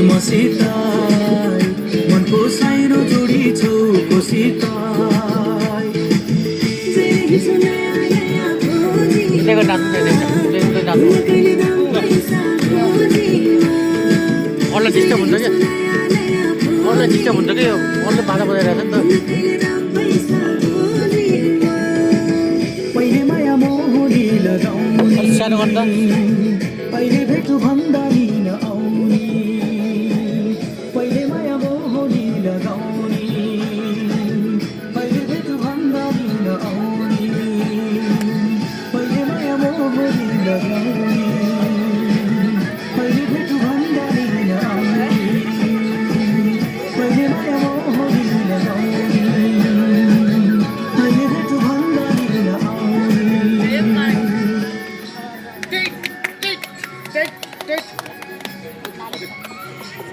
मसिताई मनको साइरो जोडी छौ कोसिताई उसले नाच्नु अरूलाई डिस्टर्ब हुन्छ क्या अरूलाई डिस्टर्ब हुन्छ कि अरूले बाजा बजाइरहेको छ नि पहिले माया मोहनी लगाउने त सानो गर्दा पहिले भेट भन्दा